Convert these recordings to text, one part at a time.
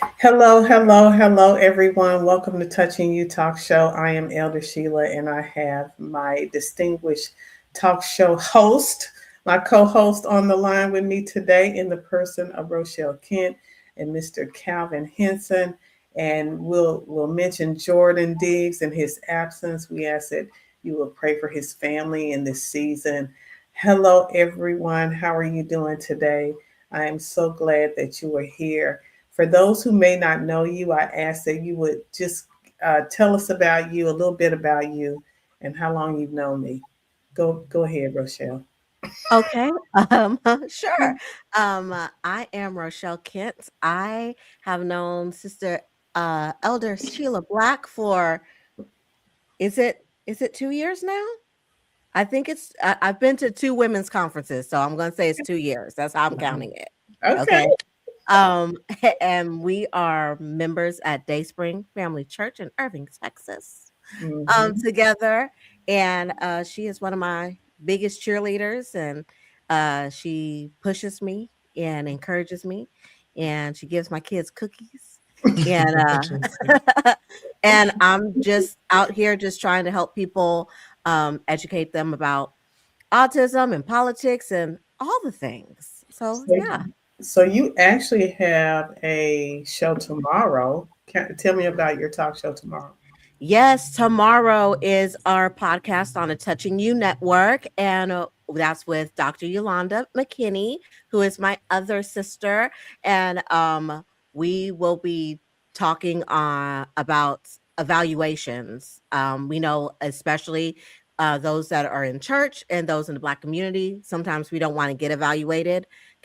Hello, hello, hello, everyone. Welcome to Touching You Talk Show. I am Elder Sheila, and I have my distinguished talk show host, my co host on the line with me today in the person of Rochelle Kent and Mr. Calvin Henson. And we'll mention Jordan Diggs in his absence. We ask that you will pray for his family in this season. Hello, everyone. How are you doing today? I am so glad that you are here. For those who may not know you, I ask that you would just tell us about you, a little bit about you, and how long you've known me. Go ahead, Rochelle. Okay, sure. I am Rochelle Kent. I have known Sister Elder Sheila Black for is it 2 years now? I think I've been to two women's conferences, so I'm gonna say it's 2 years. That's how I'm counting it. Okay. Okay. Um, and we are members at Dayspring Family Church in Irving, Texas. Hmm. Together, and she is one of my biggest cheerleaders, and she pushes me and encourages me, and she gives my kids cookies, and and I'm just out here just trying to help people, educate them about autism and politics and all the things. So So, yeah. so you actually have a show tomorrow. Tell me about your talk show tomorrow. Yes, tomorrow is our podcast on the Touching You Network, and that's with Dr. Yolanda McKinney, who is my other sister, and we will be talking about evaluations. We know, especially those that are in church and those in the Black community, sometimes we don't want to get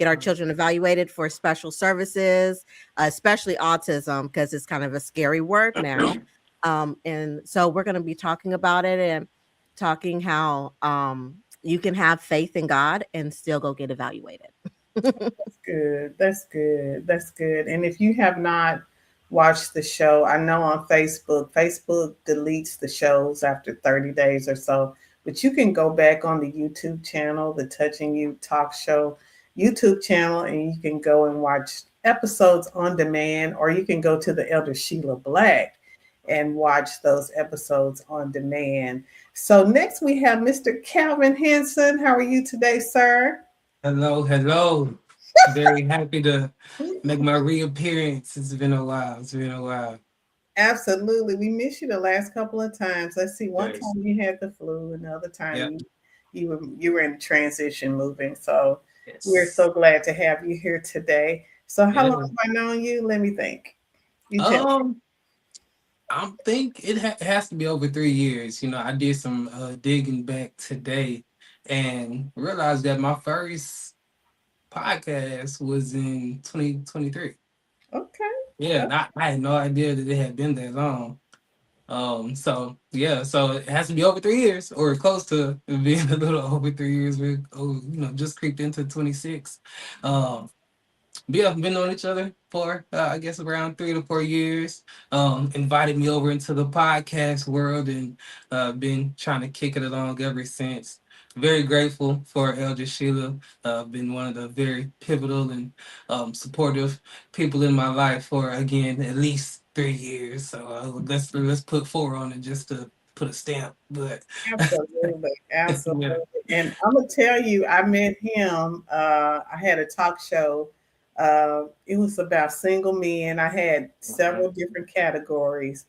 our children evaluated for special services, especially autism, because it's kind of a scary word now. And so we're going to be talking about it and talking how you can have faith in God and still go get evaluated. Good. That's good. That's good. And if you have not watched the show, I know on Facebook deletes the shows after 30 days or so, but you can go back on the YouTube channel, the Touching You Talk Show YouTube channel, and you can go and watch episodes on demand, or you can go to the Elder Sheila Black and watch those episodes on demand. So next we have Mr. Calvin Henson. How are you today, sir? Hello, hello. Very happy to make my reappearance. It's been a while. It's been a while. Absolutely. We missed you the last couple of times. Let's see. One Yes. time you had the flu, another time Yeah. you were in transition moving. So we're Yes. so glad to have you here today. So how long Yeah. have I known you? Let me think. You tell me. Um, I think it has to be over 3 years. I did some digging back today and realized that my first podcast was in 2023. Okay. Yeah, Oh, and I had no idea that it had been that long. So yeah, so it has to be over 3 years or close to being a little over 3 years. Just creeped into 26. Um, we have been on each other for I guess around 3 to 4 years. Invited me over into the podcast world and been trying to kick it along ever since. Very grateful for Elder Sheila. Been one of the very pivotal and supportive people in my life for again at least 3 years. So let's put four on it just to put a stamp. But absolutely. Absolutely. yeah. And I'm gonna tell you, I met him. I had a talk show. It was about single men. I had several different categories,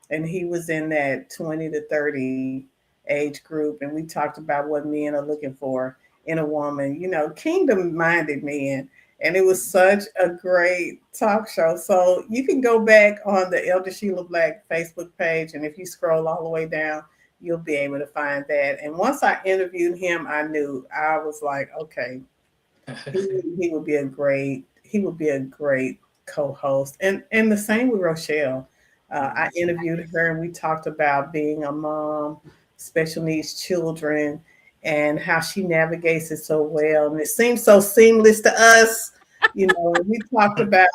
and he was in that 20 to 30 age group. And we talked about what men are looking for in a woman, kingdom minded men. And it was such a great talk show. So you can go back on the Elder Sheila Black Facebook page, and if you scroll all the way down, you'll be able to find that. And once I interviewed him, I knew, I was like, okay, he would be a great co-host. And the same with Rochelle. I interviewed her and we talked about being a mom, special needs children, and how she navigates it so well. And it seems so seamless to us. We talked about,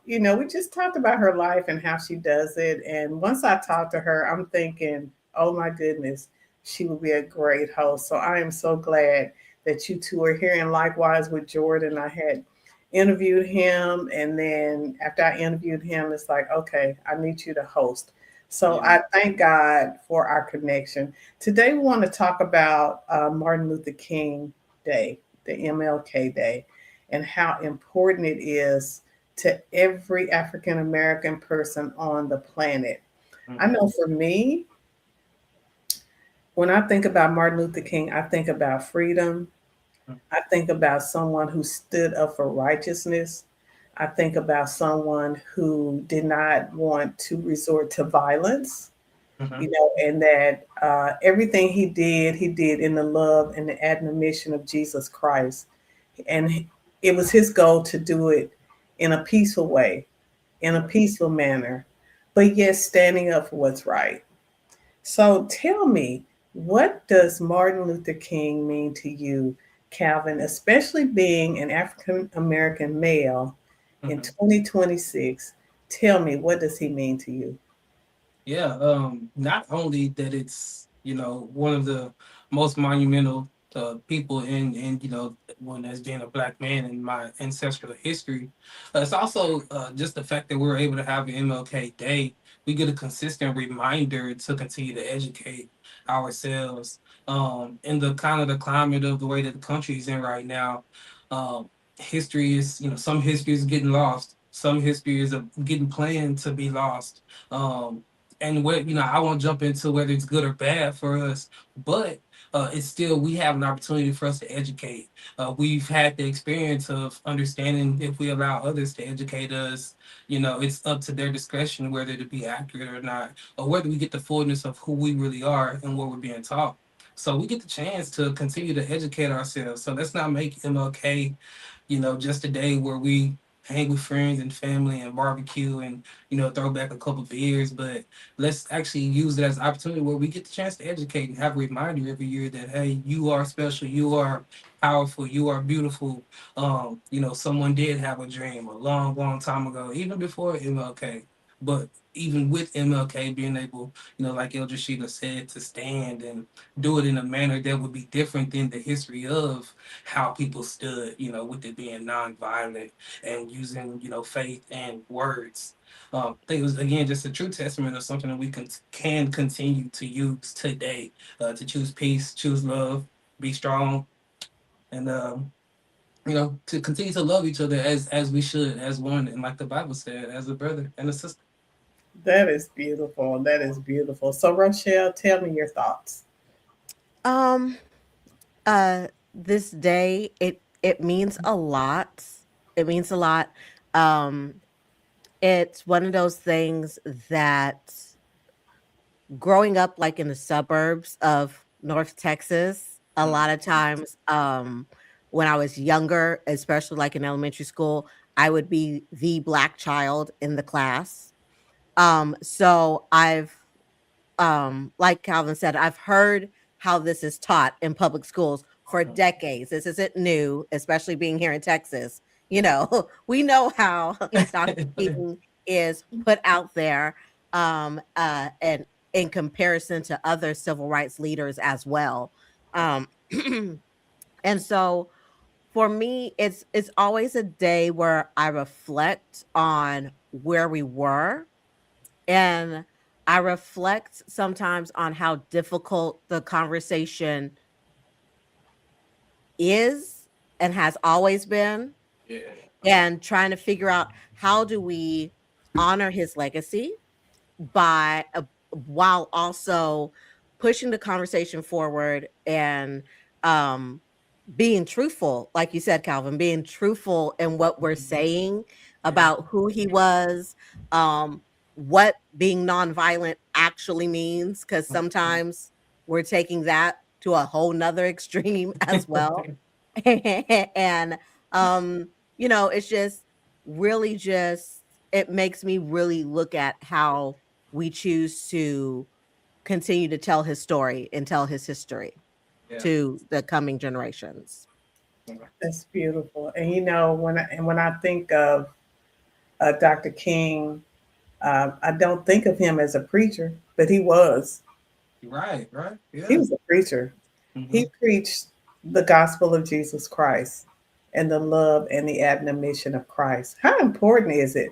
we just talked about her life and how she does it. And once I talked to her, I'm thinking, oh my goodness, she would be a great host. So I am so glad that you two are here. And likewise with Jordan, I had interviewed him, and then after I interviewed him, it's like, okay, I need you to host. So Yeah. I thank God for our connection. Today, we want to talk about Martin Luther King Day, the MLK Day, and how important it is to every African American person on the planet. I Mhm. know for me, when I think about Martin Luther King, I think about freedom. I think about someone who stood up for righteousness. I think about someone who did not want to resort to violence, Mhm. and that everything he did in the love and the admonition of Jesus Christ. And it was his goal to do it in a peaceful way, in a Yeah. peaceful manner, but yet standing up for what's right. So tell me, what does Martin Luther King mean to you, Calvin, especially being an African American male in Mhm. 2026? Tell me, what does he mean to you? Yeah, not only that it's, one of the most monumental people in one as being a black man in my ancestral history, it's also just the fact that we're able to have an MLK Day. We get a consistent reminder to continue to educate ourselves in the kind of the climate of the way that the country is in right now. History is, some history is getting lost. Some history is getting planned to be lost. Um, and what I won't jump into whether it's good or bad for us, but it's still we have an opportunity for us to educate. We've had the experience of understanding if we allow others to educate us, it's up to their discretion whether to be accurate or not, or whether we get the fullness of who we really are and what we're being taught. So we get the chance to continue to educate ourselves. So let's not make MLK, just a day where we hang with friends and family and barbecue and throw back a couple beers, but let's actually use it as an opportunity where we get the chance to educate and have a reminder every year that hey, you are special, you are powerful, you are beautiful. Someone did have a dream a long, long time ago, even before MLK. But even with MLK being able, like Elder Sheila said, to stand and do it in a manner that would be different than the history of how people stood, with it being nonviolent and using, faith and words. I think it was again just a true testament of something that we can continue to use today to choose peace, choose love, be strong, and to continue to love each other as we should, as one, and like the Bible said, as a brother and a sister. That is beautiful. That is beautiful. So, Rochelle, tell me your thoughts. Um, this day, it means a lot. It means a lot. Um, it's one of those things that growing up like in the suburbs of North Texas, a lot of times when I was younger, especially like in elementary school, I would be the black child in the class. So I've like Calvin said, I've heard how this is taught in public schools for decades. This isn't new, especially being here in Texas. We know how Dr. King is put out there, and in comparison to other civil rights leaders as well. Um, and so for me, it's always a day where I reflect on where we were, and I reflect sometimes on how difficult the conversation is and has always been, Yeah. and trying to figure out how do we honor his legacy by while also pushing the conversation forward and um being truthful, like you said, Calvin, being truthful in what we're saying Yeah. about who he was, um what being nonviolent actually means, because sometimes we're taking that to a whole nother extreme as well. And it's just really just it makes me really look at how we choose to continue to tell his story and tell his history Yeah. to the coming generations. That's beautiful. And when I think of Dr. King, I don't think of him as a preacher, but he was. Right. Right. He Yeah. was a preacher. Hmm. He preached the gospel of Jesus Christ. and the love and the admonition of Christ. How important is it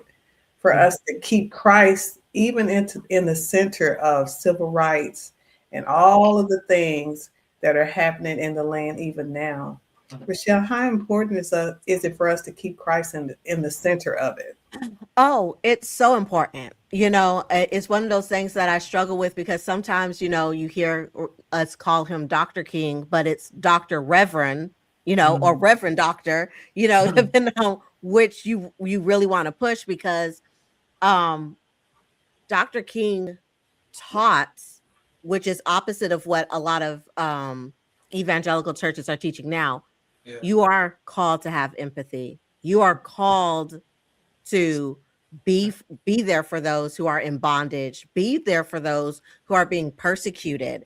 for us to keep Christ even in the center of civil rights and all of the things that are happening in the land even now? Rochelle, how important is it for us to keep Christ in the center of it? Oh, it's so important. It's one of those things that I struggle with because sometimes, you hear us call him Dr. King, but it's Dr. Reverend, or Reverend Doctor, depending on which you really want to push because um Dr. King taught, which is opposite of what a lot of evangelical churches are teaching now. Yeah. You are called to have empathy. You are called to be there for those who are in bondage, be there for those who are being persecuted,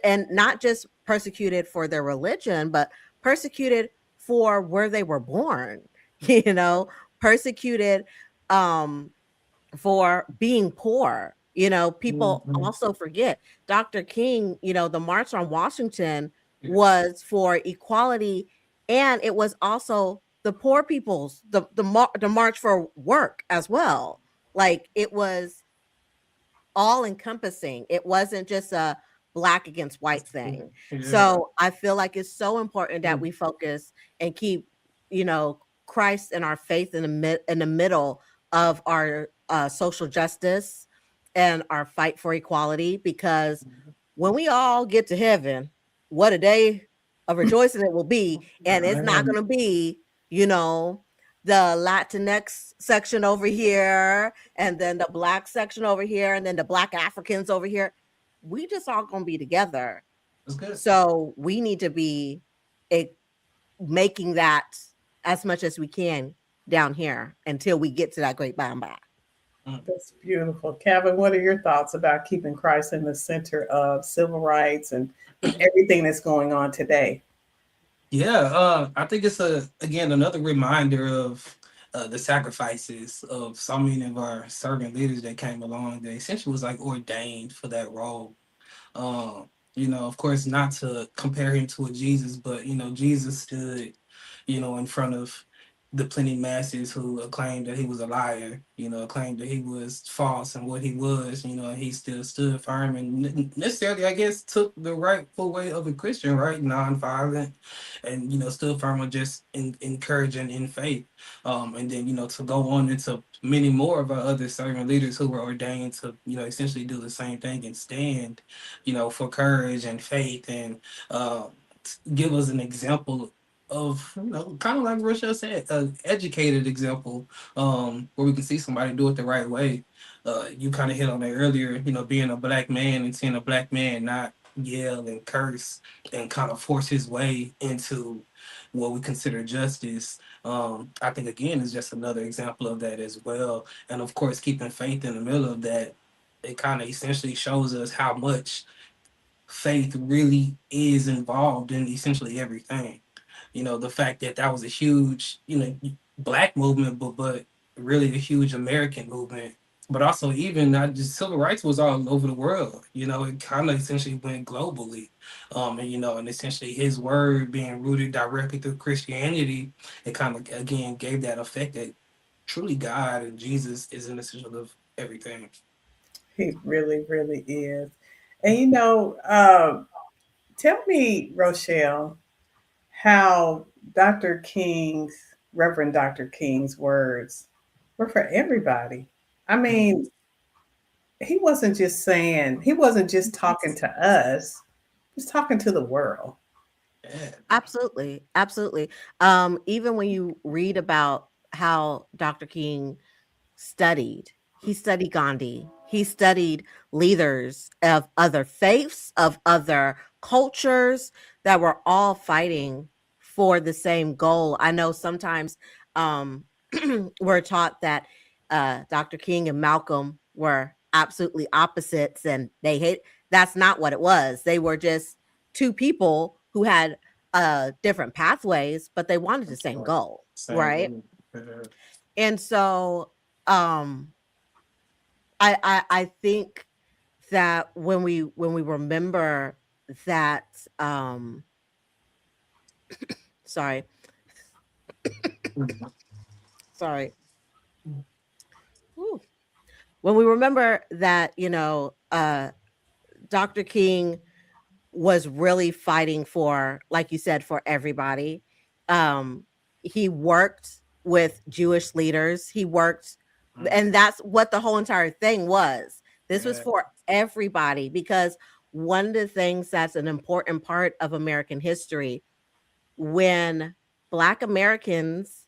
and not just persecuted for their religion, but persecuted for where they were born, persecuted um for being poor. People Mhm. also forget Dr. King, the March on Washington Yeah. was for equality, and it was also the poor people's the march for work as well. Like it was all encompassing. It wasn't just a black against white thing. Yeah. So I feel like it's so important that Mm. we focus and keep, Christ and our faith in the middle of our social justice and our fight for equality. Because when we all get to heaven, what a day of rejoicing it will be, and it's not Man. going to be, you know, the Latinx section over here, and then the black section over here, and then the black Africans over here. We just all gonna be together. That's good. So we need to be making that as much as we can down here until we get to that great by and by. That's beautiful. Kevin, what are your thoughts about keeping Christ in the center of civil rights and with everything that's going on today? Yeah, I think it's again another reminder of the sacrifices of so many of our servant leaders that came along. That essentially was like ordained for that role. Of course, not to compare him to a Jesus, but Jesus stood, in front of the plenty masses who acclaimed that he was a liar, acclaimed that he was false and what he was, and he still stood firm and necessarily, I guess, took the rightful way of a Christian, right? Non-violent and, stood firm on just encouraging in faith. And then, to go on into many more of our other servant leaders who were ordained to, essentially do the same thing and stand, for courage and faith and give us an example of kind of like Rochelle said, an educated example where we can see somebody do it the right way. You kind of hit on that earlier, being a black man and seeing a black man not yell and curse and kind of force his way into what we consider justice. I think again is just another example of that as well. And of course, keeping faith in the middle of that, it kind of essentially shows us how much faith really is involved in essentially everything. The fact that that was a huge, black movement, but really a huge American movement. But also, even not just civil rights was all over the world. It kind of essentially went globally, and essentially his word being rooted directly through Christianity, it kind of again gave that effect that truly God and Jesus is an essential of everything. He really, really is. And tell me, Rochelle, how Reverend Dr. King's words were for everybody. I mean, he wasn't just talking to us, he was talking to the world. Yeah. Absolutely, absolutely. Even when you read about how Dr. King studied, he studied Gandhi, he studied leaders of other faiths, of other cultures that were all fighting for the same goal. I know sometimes um, we're taught that Dr. King and Malcolm were absolutely opposites and they hate. That's not what it was. They were just two people who had different pathways, but they wanted the same goal, right? Same. Uh, And so um I think that when we remember that sorry, Sorry. Whew. When we remember that, Dr. King was really fighting for, like you said, for everybody. Um, he worked with Jewish leaders. He worked, and that's what the whole entire thing was. This was for everybody because one of the things that's an important part of American history, when Black Americans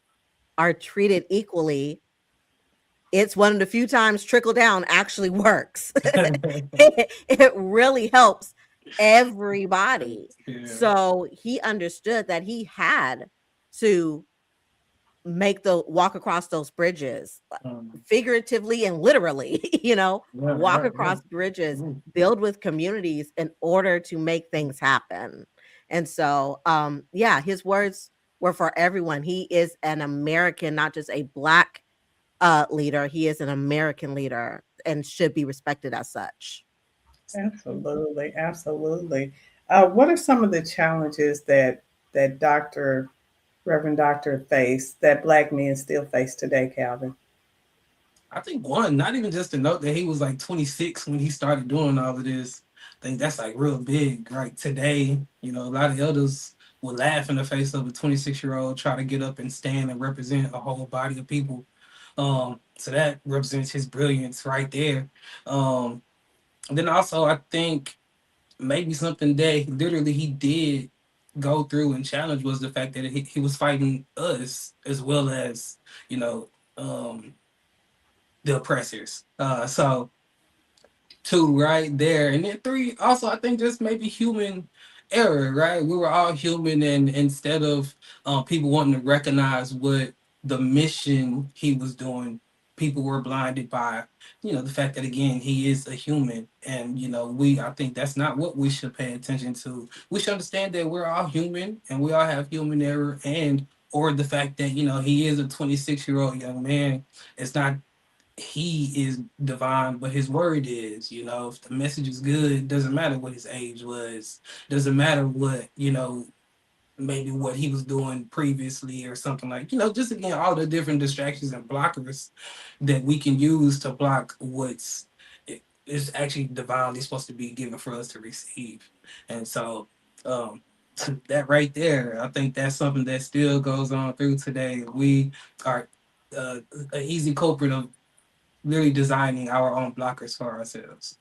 are treated equally, it's one of the few times trickle down actually works. It really helps everybody. Yeah. So he understood that he had to walk across those bridges, figuratively and literally, walk across bridges, build with communities in order to make things happen. And so, his words were for everyone. He is an American, not just a Black leader. He is an American leader and should be respected as such. Absolutely, absolutely. What are some of the challenges that Reverend Doctor faced that Black men still face today, Calvin? I think one, not even just to note that he was like 26 when he started doing all of this. I think that's like real big. Right today, a lot of elders will laugh in the face of a 26-year-old try to get up and stand and represent a whole body of people. So that represents his brilliance right there. And then also, I think maybe something that literally he did go through and challenge was the fact that he was fighting us as well as, you know, um, the oppressors. So two right there, and then three also I think just maybe human error, right? We were all human, and instead of people wanting to recognize what the mission he was doing, people were blinded by the fact that again he is a human, and I think that's not what we should pay attention to. We should understand that we're all human and we all have human error, and or the fact that he is a 26-year-old young man. It's not he is divine, but his word is, if the message is good, doesn't matter what his age was, doesn't matter what, maybe what he was doing previously or something like, just again, all the different distractions and blockers that we can use to block what's is actually divinely supposed to be given for us to receive. And so, um, that right there, I think that's something that still goes on through today. We are an easy culprit of really designing our own blockers for ourselves.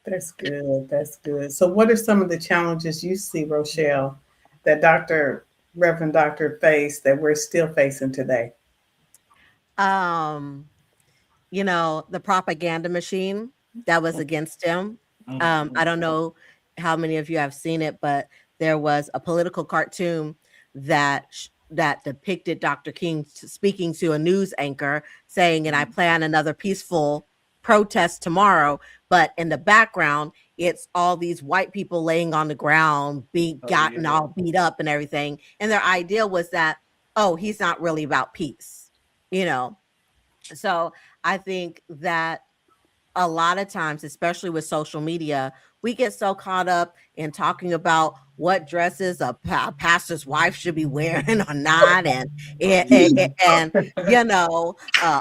That's good. That's good. So, what are some of the challenges you see, Rochelle, that Reverend Doctor faced that we're still facing today? Um, the propaganda machine that was against him. I don't know how many of you have seen it, but there was a political cartoon that depicted Dr. King speaking to a news anchor saying, "And I plan another peaceful protest tomorrow." But in the background, it's all these white people laying on the ground, gotten all beat up and everything. And their idea was that, oh, he's not really about peace, So I think that a lot of times, especially with social media, we get so caught up in talking about what dresses a pastor's wife should be wearing or not,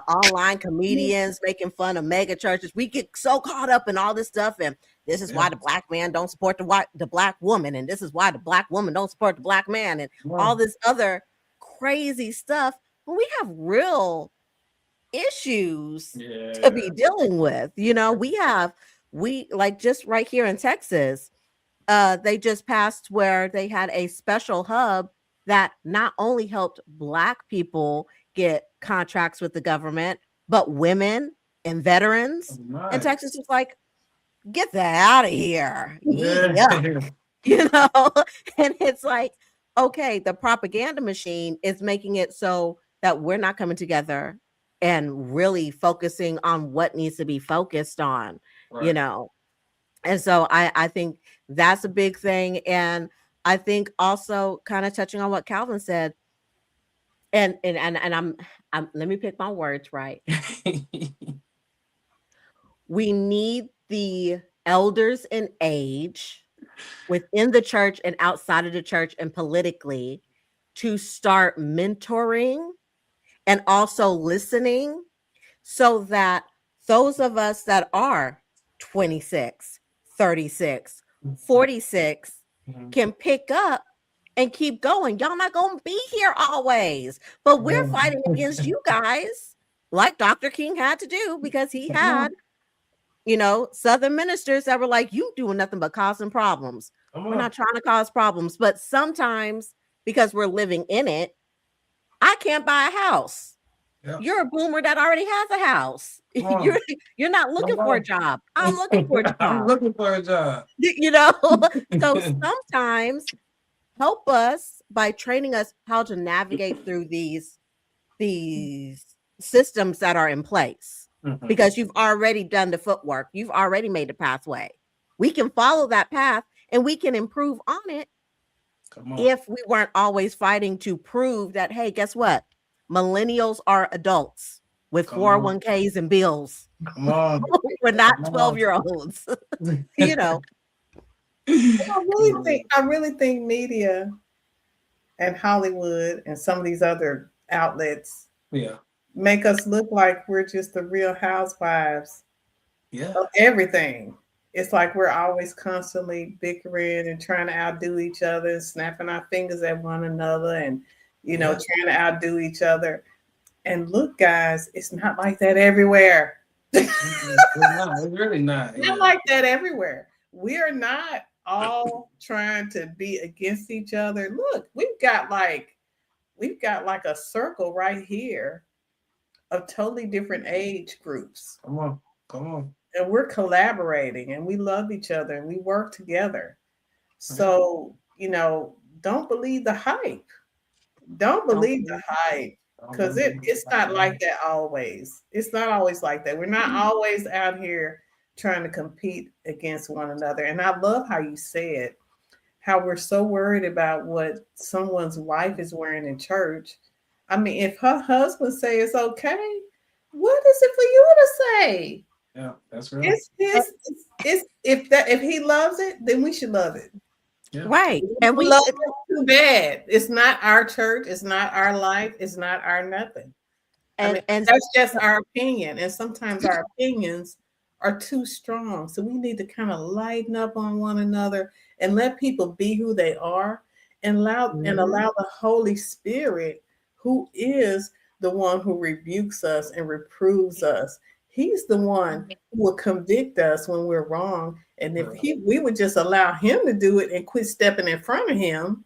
online comedians making fun of mega churches. We get so caught up in all this stuff, and this is why the Black man don't support the Black woman, and this is why the Black woman don't support the Black man, and all this other crazy stuff. But we have real issues to be dealing with. We like just right here in Texas, they just passed where they had a special hub that not only helped Black people get contracts with the government, but women and veterans. Nice. And Texas is like, get that out of here. And it's like, okay, the propaganda machine is making it so that we're not coming together and really focusing on what needs to be focused on, Right. And so I think that's a big thing. And I think also kind of touching on what Calvin said, and I'm let me pick my words right. We need the elders in age within the church and outside of the church and politically to start mentoring and also listening so that those of us that are 26, 36, 46 can pick up and keep going. Y'all not going to be here always, but we're fighting against you guys like Dr. King had to do because he had, Southern ministers that were like, you doing nothing but causing problems. We're not trying to cause problems, but sometimes because we're living in it, I can't buy a house. Yep. You're a boomer that already has a house. You're not looking for a job. I'm looking for a job. I'm looking for a job. So sometimes help us by training us how to navigate through these systems that are in place. Mm-hmm. Because you've already done the footwork. You've already made the pathway. We can follow that path and we can improve on it if we weren't always fighting to prove that, hey, guess what? Millennials are adults with 401ks and bills. Come on. We're not 12-year-olds. I really think media and Hollywood and some of these other outlets make us look like we're just the Real Housewives of everything. It's like we're always constantly bickering and trying to outdo each other and snapping our fingers at one another and trying to outdo each other. And look, guys, it's not like that everywhere. It's really not. Not like that everywhere. We are not all trying to be against each other. Look, we've got like a circle right here of totally different age groups. Come on. And we're collaborating and we love each other and we work together. So, don't believe the hype. Don't believe the hype because it's not like that always. It's not always like that. We're not always out here trying to compete against one another. And I love how you said how we're so worried about what someone's wife is wearing in church. I mean, if her husband say it's okay, what is it for you to say? Yeah, that's right. If he loves it, then we should love it. Yeah. Right. And we love it too bad. It's not our church, it's not our life, it's not our nothing. And that's just our opinion. And sometimes our opinions are too strong. So we need to kind of lighten up on one another and let people be who they are and allow the Holy Spirit, who is the one who rebukes us and reproves us. He's the one who will convict us when we're wrong. And if we would just allow him to do it and quit stepping in front of him,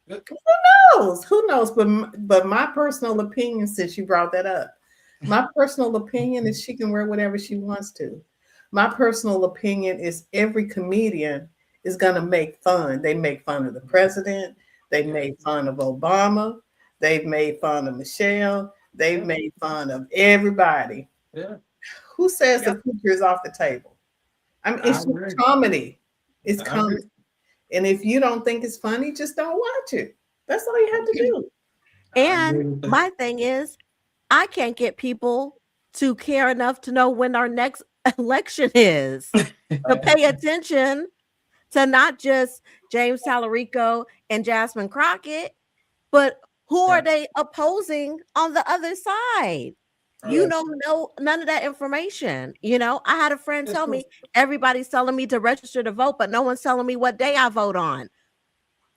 who knows? But my personal opinion, since you brought that up, my personal opinion is she can wear whatever she wants to. My personal opinion is every comedian is going to make fun. They make fun of the president. They made fun of Obama. They've made fun of Michelle. They've made fun of everybody. Yeah. Who says the future is off the table? I mean, it's comedy. It's comedy. And if you don't think it's funny, just don't watch it. That's all you have to do. And my thing is, I can't get people to care enough to know when our next election is, to pay attention to not just James Tallarico and Jasmine Crockett, but who are they opposing on the other side? You don't know none of that information. I had a friend tell me everybody's telling me to register to vote, but no one's telling me what day I vote on.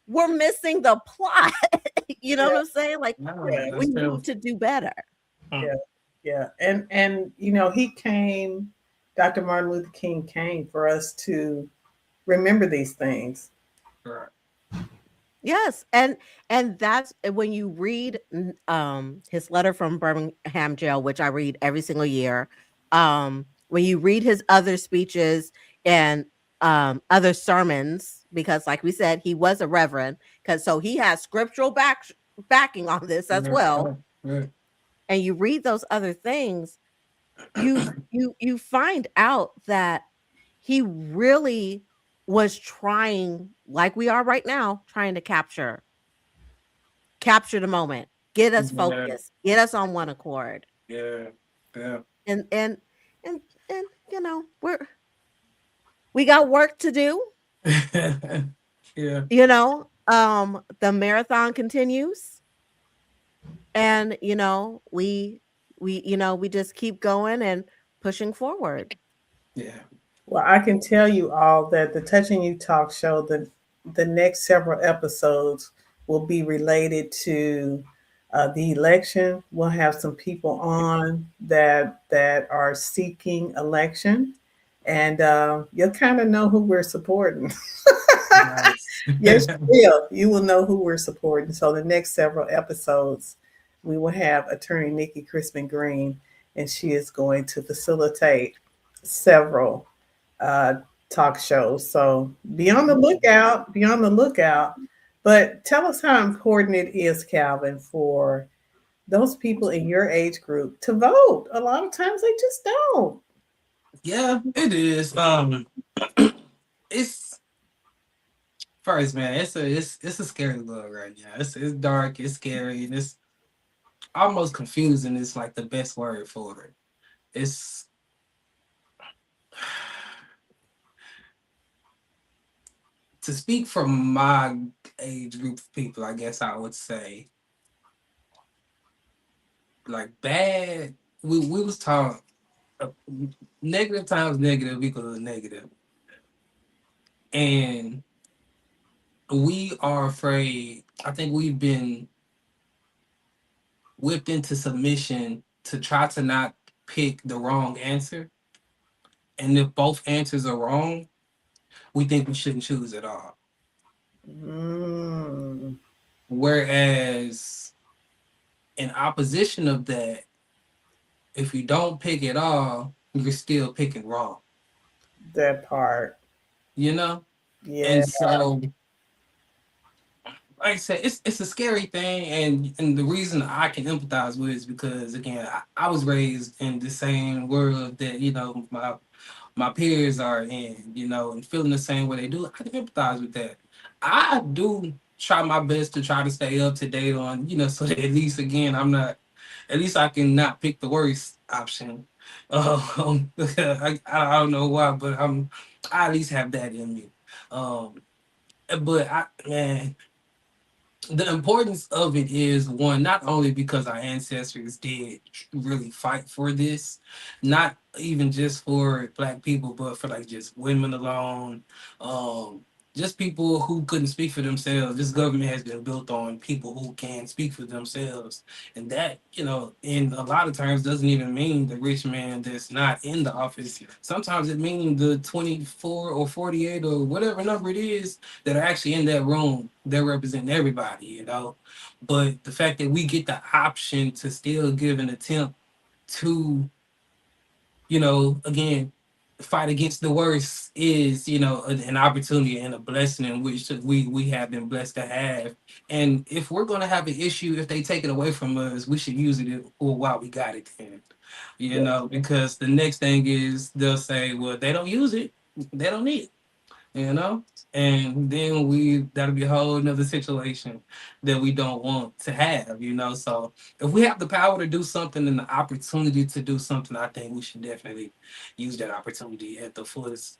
We're missing the plot. You know what I'm saying? Like we need to do better. Yeah. And he came, Dr. Martin Luther King came for us to remember these things. Right. Yes, and that's when you read his letter from Birmingham jail, which I read every single year. When you read his other speeches and other sermons, because like we said, he was a reverend, so he has scriptural backing on this as well. Right. And you read those other things, you find out that he really was trying, like we are right now, trying to capture the moment, get us focused, get us on one accord. Yeah. And we got work to do. Yeah. The marathon continues. and we we just keep going and pushing forward. Yeah. Well, I can tell you all that the Touching You Talk show, the next several episodes will be related to the election. We'll have some people on that are seeking election, and you'll kind of know who we're supporting. Nice. Yes, you will. You will know who we're supporting. So the next several episodes, we will have Attorney Nikki Crispin Green, and she is going to facilitate several uh, talk shows. So be on the lookout. Be on the lookout. But tell us how important it is, Calvin, for those people in your age group to vote. A lot of times they just don't. Yeah, it is. It's first, man. It's a scary look right now. It's dark. It's scary, and it's almost confusing. Is like the best word for it. It's to speak from my age group of people. I guess I would say like bad. We was taught uh, negative times negative equals negative, and we are afraid. I think we've been whipped into submission to try to not pick the wrong answer. And if both answers are wrong, we think we shouldn't choose at all. Mm, Whereas in opposition of that, if you don't pick at all, you're still picking wrong, that part. you know? Yeah. And so like I said, it's a scary thing, and the reason I can empathize with is because again, I was raised in the same world that my peers are in, and feeling the same way they do. I can empathize with that. I do try my best to try to stay up to date on, so that at least again at least I can not pick the worst option. I don't know why, but I at least have that in me. Um, but man, the importance of it is one, not only because our ancestors did really fight for this, not even just for black people, but for like just women alone, um, just people who couldn't speak for themselves. This government has been built on people who can speak for themselves, and that in a lot of terms doesn't even mean the rich man that's not in the office. Sometimes it means the 24 or 48 or whatever number it is that are actually in that room. They're representing everybody. But the fact that we get the option to still give an attempt to, again, fight against the worst is, an opportunity and a blessing in which we have been blessed to have. And if we're gonna have an issue, if they take it away from us, we should use it while we got it then. Because the next thing is they'll say, well, they don't use it, they don't need it you know and then that'll be a whole nother situation that we don't want to have. So if we have the power to do something and the opportunity to do something, I think we should definitely use that opportunity at the fullest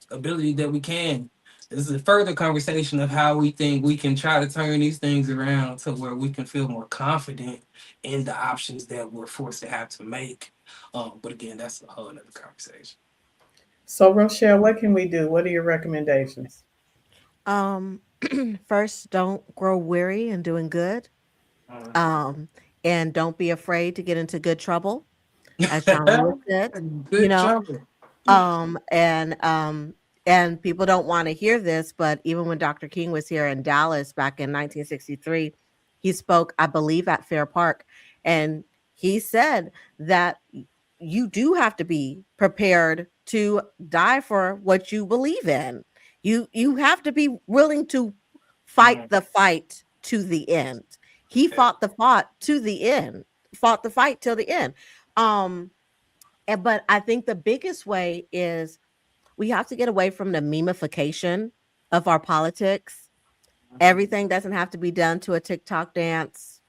ability that we can. This is a further conversation of how we think we can try to turn these things around to where we can feel more confident in the options that we're forced to have to make. But again, that's a whole other conversation. So, Rochelle, what can we do? What are your recommendations? Um, First, don't grow weary in doing good. Um, and don't be afraid to get into good trouble, as John Lewis said. You Good know, job. um, and um, and people don't want to hear this, but even when Dr. King was here in Dallas back in 1963, he spoke, I believe, at Fair Park, and he said that you do have to be prepared to die for what you believe in. You have to be willing to fight the fight to the end. He fought the fight to the end, fought the fight till the end. Um, but I think the biggest way is we have to get away from the memification of our politics. Everything doesn't have to be done to a TikTok dance.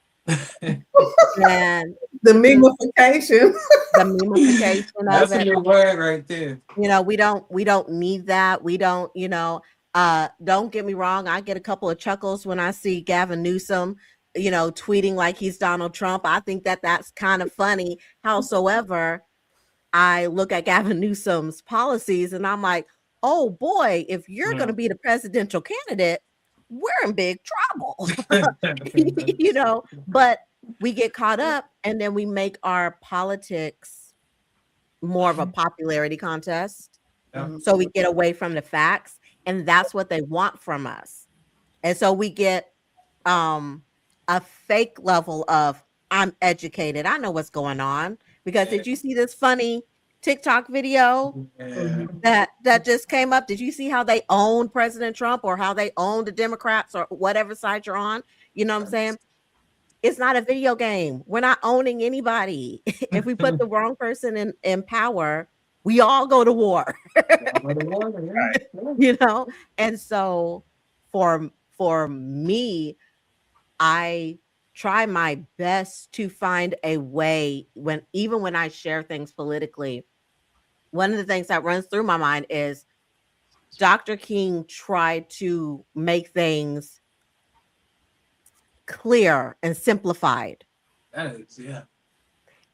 And The memification. the memification of That's a it. new word right there. We don't need that. We don't get me wrong, I get a couple of chuckles when I see Gavin Newsom tweeting like he's Donald Trump. I think that that's kind of funny. Howsoever, I look at Gavin Newsom's policies and I'm like, oh boy, if you're going to be the presidential candidate, we're in big trouble. But we get caught up and then we make our politics more of a popularity contest. Yeah. So we get away from the facts, and that's what they want from us. And so we get a fake level of I'm educated. I know what's going on. Because did you see this funny TikTok video that just came up? Did you see how they own President Trump or how they own the Democrats or whatever side you're on? You know what I'm saying? It's not a video game. We're not owning anybody. If we put the wrong person in power, we all go to war. And so for me, I try my best to find a way even when I share things politically. One of the things that runs through my mind is Dr. King tried to make things clear and simplified. That is, yeah.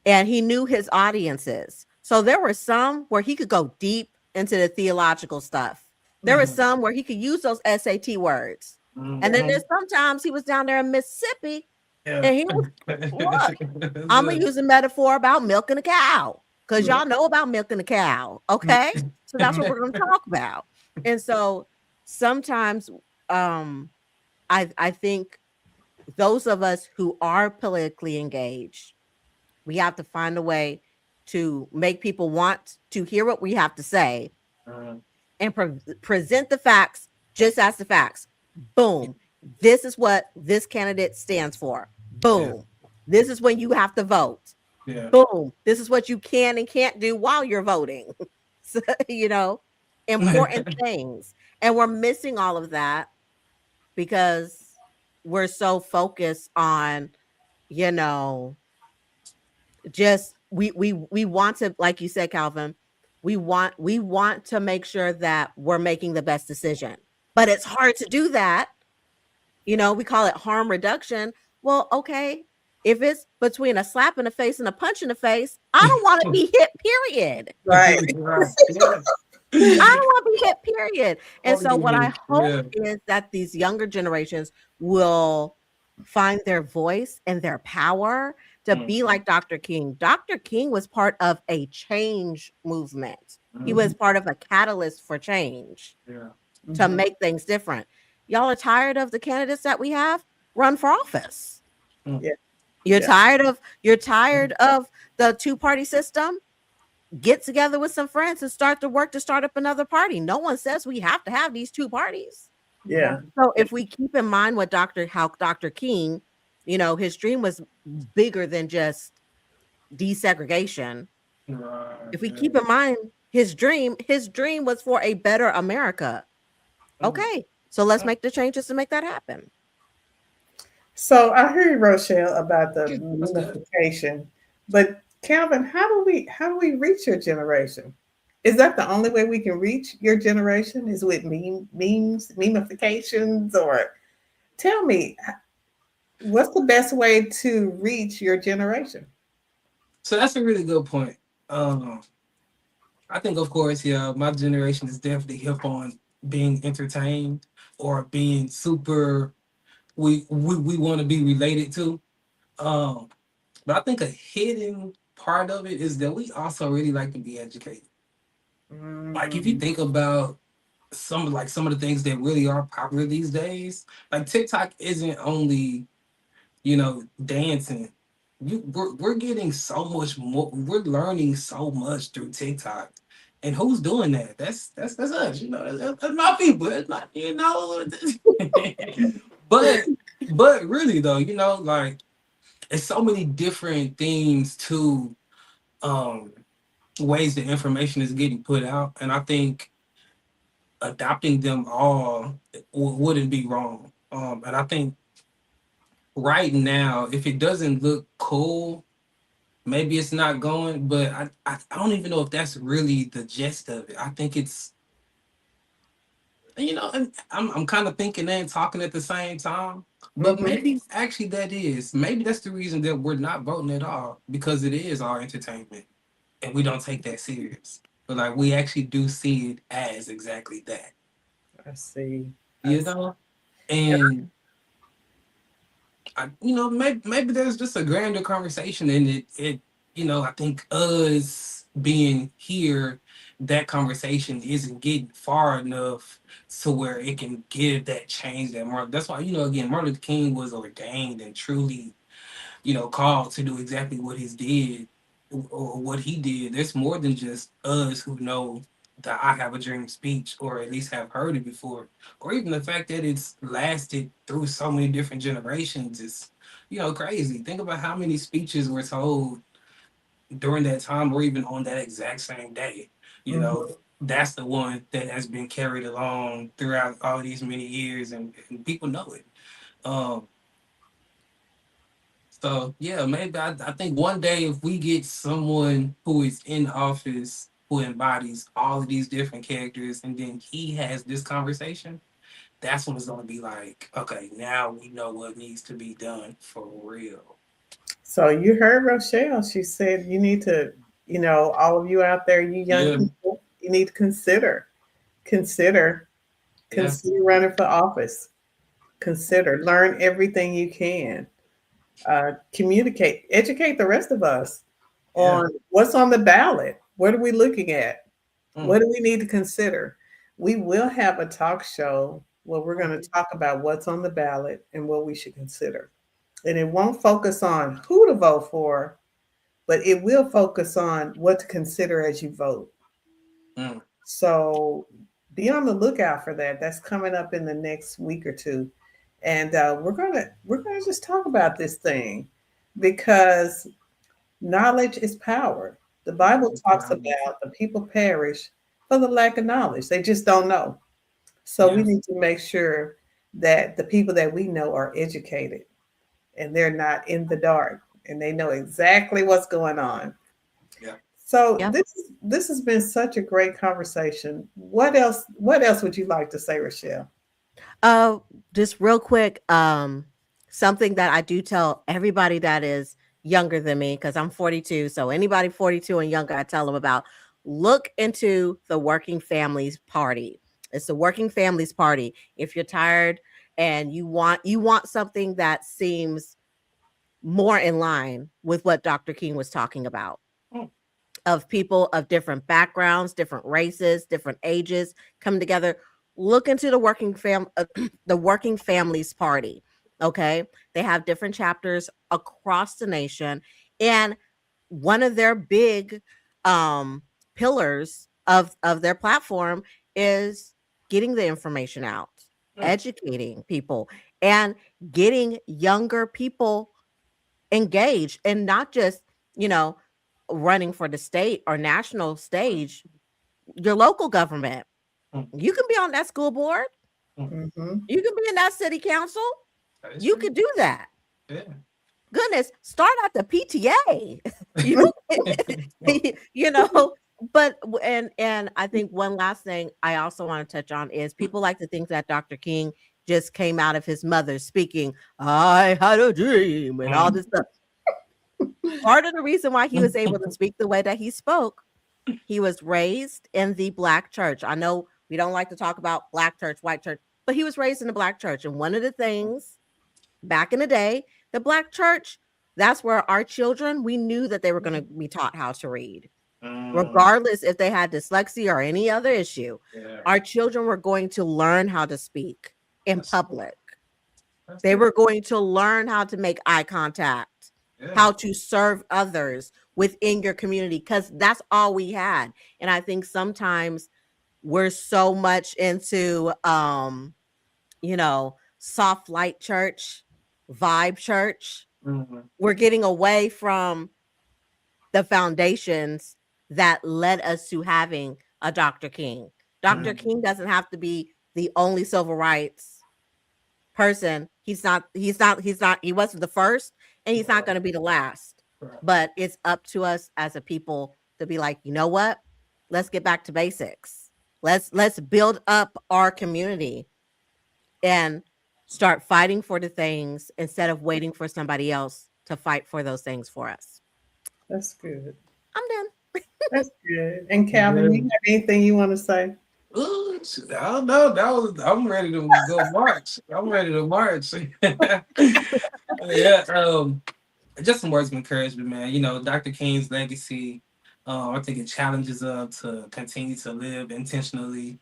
And he knew his audiences. So there were some where he could go deep into the theological stuff. There were some where he could use those SAT words. And then there's sometimes he was down there in Mississippi and he was, look, I'm going to use a metaphor about milking a cow because y'all know about milking a cow. Okay. So that's what we're going to talk about. And so sometimes I think those of us who are politically engaged, we have to find a way to make people want to hear what we have to say and present the facts just as the facts. Boom. This is what this candidate stands for. Boom. Yeah. This is when you have to vote. Yeah. Boom. This is what you can and can't do while you're voting. So, important things. And we're missing all of that because we're so focused on, just we want to, like you said, Calvin, we want to make sure that we're making the best decision. But it's hard to do that. We call it harm reduction. Well, okay, if it's between a slap in the face and a punch in the face, I don't want to be hit, period. Right. I don't want to be hit, period. And so what I hope is that these younger generations will find their voice and their power to be like Dr. King. Dr. King was part of a change movement. He was part of a catalyst for change to make things different. Y'all are tired of the candidates that we have? Run for office. Yeah. You're tired of the two-party system? Get together with some friends and start up another party. No one says we have to have these two parties. Yeah. So if we keep in mind how Dr. King, his dream was bigger than just desegregation. If we keep in mind his dream was for a better America. Okay. So let's make the changes to make that happen. So I heard Rochelle about the unification, but Calvin, how do we reach your generation? Is that the only way we can reach your generation? Is with memes, memifications, or tell me, what's the best way to reach your generation? So that's a really good point. I think, of course, my generation is definitely hip on being entertained or being super. We want to be related to, but I think a hidden part of it is that we also really like to be educated. Like if you think about some of the things that really are popular these days, like TikTok isn't only, dancing. We're getting so much more. We're learning so much through TikTok. And who's doing that? That's us. That's my people. It's not, But really though, like it's so many different things to ways that information is getting put out, and I think adopting them all wouldn't be wrong. And I think right now, if it doesn't look cool, maybe it's not going. But I don't even know if that's really the gist of it. I think it's And I'm kind of thinking and talking at the same time. But Mhm. maybe actually maybe that's the reason that we're not voting at all, because it is our entertainment and we don't take that serious. But like we actually do see it as exactly that, I see. I you see. know? And And maybe there's just a grander conversation, and I think us being here, that conversation isn't getting far enough to where it can give that change that Martin. That's why, again, Martin Luther King was ordained and truly, called to do exactly what he did, or what he did. There's more than just us who know the "I Have a Dream" speech, or at least have heard it before, or even the fact that it's lasted through so many different generations is, crazy. Think about how many speeches were told during that time, or even on that exact same day. mhm. That's the one that has been carried along throughout all these many years, and people know it. Um, So yeah, maybe I think one day if we get someone who is in office who embodies all of these different characters, and then he has this conversation, that's when it's gonna be like, okay, now we know what needs to be done for real. So you heard Rochelle. She said you need to, all of you out there, you young Yeah, people, you need to consider, yeah, consider running for office. Consider, learn everything you can. Communicate, educate the rest of us yeah. on what's on the ballot. What are we looking at? Mm, What do we need to consider? We will have a talk show where we're going to talk about what's on the ballot and what we should consider. And it won't focus on who to vote for, but it will focus on what to consider as you vote. mm, So be on the lookout for that. That's coming up in the next week or two, and we're gonna just talk about this thing because knowledge is power. The Bible talks about the people perish for the lack of knowledge. They just don't know. So we yeah, need to make sure that the people that we know are educated and they're not in the dark and they know exactly what's going on. yeah. So Yep. this has been such a great conversation. What else would you like to say, Rochelle? Uh, just real quick, something that I do tell everybody that is younger than me, because I'm 42. So anybody 42 and younger, I tell them about, look into the Working Families Party. It's the Working Families Party. If you're tired and you want something that seems more in line with what Dr. King was talking about, Mm, of people of different backgrounds, different races, different ages come together. Look into the Working Families Party. Okay, they have different chapters across the nation, and one of their big um, pillars of their platform is getting the information out, mm, educating people, and getting younger people engaged, and not just you know running for the state or national stage, your local government. mm, You can be on that school board. mm. Mm-hmm. You can be in that city council. That is You true. could do that. Yeah. Goodness, start at the PTA. you you know, but and I think one last thing I also want to touch on is people like to think that Dr. King just came out of his mother speaking, I had a dream and all Mm. this stuff. Part of the reason why he was able to speak the way that he spoke, he was raised in the Black church. I know we don't like to talk about Black church, white church, but he was raised in the Black church. And one of the things back in the day, the Black church, that's where our children, we knew that they were going to be taught how to read, Mm, regardless if they had dyslexia or any other issue. yeah. Our children were going to learn how to speak in That's true. public. That's They true. were going to learn how to make eye contact, Yeah. how to serve others within your community, because that's all we had. And I think sometimes we're so much into soft light church, vibe church. Mhm. We're getting away from the foundations that led us to having a Dr. King. Dr. Mhm. King doesn't have to be the only civil rights person. He wasn't the first, and he's not Right. going to be the last. Right. But it's up to us as a people to be like, you know what? Let's get back to basics. Let's build up our community and start fighting for the things instead of waiting for somebody else to fight for those things for us. That's good. I'm done. That's good. And Calvin, you have anything you want to say? Ooh, I don't know. I'm ready to go march. I'm ready to march. Yeah. Just some words of encouragement, man. You know, Dr. King's legacy. I think it challenges us to continue to live intentionally,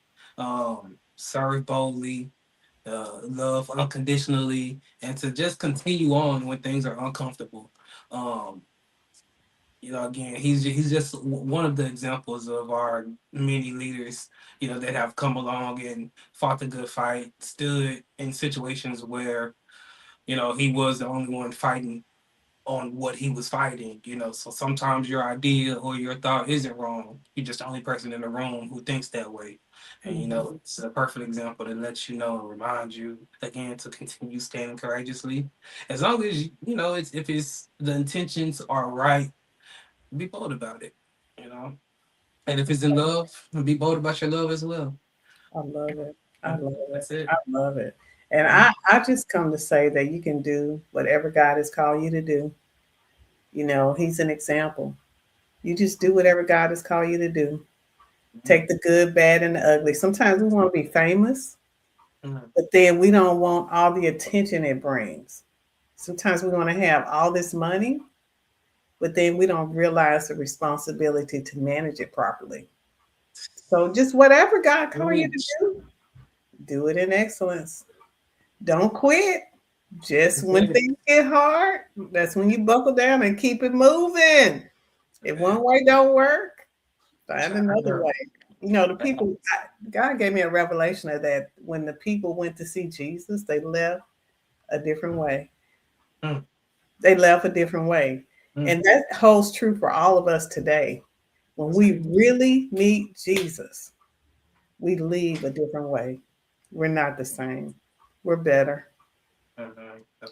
serve boldly, love unconditionally, and to just continue on when things are uncomfortable. Um, you know, again, he's just one of the examples of our many leaders, you know, that have come along and fought the good fight, stood in situations where, you know, he was the only one fighting on what he was fighting, you know. So sometimes your idea or your thought isn't wrong. You're just the only person in the room who thinks that way. And you know, it's a perfect example that lets you know and remind you again to continue standing courageously. As long as you know it's if it's the intentions are right, be bold about it, you know. And if it's in love, be bold about your love as well. I love it. I love it. That's it. I love it. And I just come to say that you can do whatever God has called you to do. You know, He's an example. You just do whatever God has called you to do. Take the good, bad, and the ugly. Sometimes we want to be famous, but then we don't want all the attention it brings. Sometimes we want to have all this money, but then we don't realize the responsibility to manage it properly. So just whatever God called you to do it in excellence. Don't quit. Just when things get hard, that's when you buckle down and keep it moving. If one way don't work, find another way. You know, the people, God gave me a revelation of that. When the people went to see Jesus, they left a different way. They left a different way. And that holds true for all of us today. When we really meet Jesus, we leave a different way. We're not the same. We're better.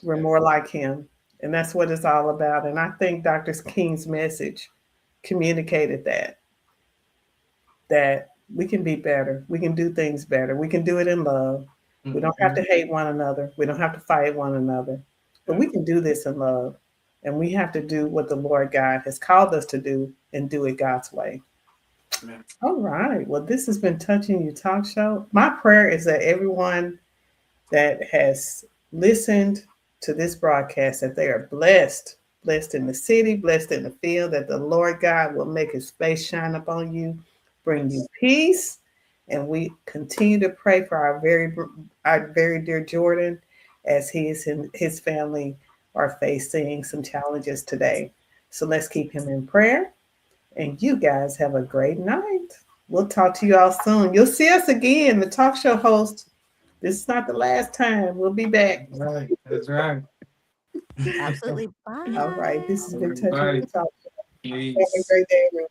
We're more like Him. And that's what it's all about. And I think Dr. King's message communicated that we can be better. We can do things better. We can do it in love. We don't have to hate one another. We don't have to fight one another. But we can do this in love. And we have to do what the Lord God has called us to do and do it God's way. Amen. All right. Well, this has been Touching You Talk Show. My prayer is that everyone that has listened to this broadcast, that they are blessed in the city, blessed in the field, that the Lord God will make His face shine upon you, bring you peace. And we continue to pray for our very dear Jordan as his family are facing some challenges today. So let's keep him in prayer. And you guys have a great night. We'll talk to you all soon. You'll see us again, the talk show host. This is not the last time. We'll be back. Right. That's right. Absolutely. Bye. All right. This has been Touching You Talk Show. Peace. Have a great day, everyone.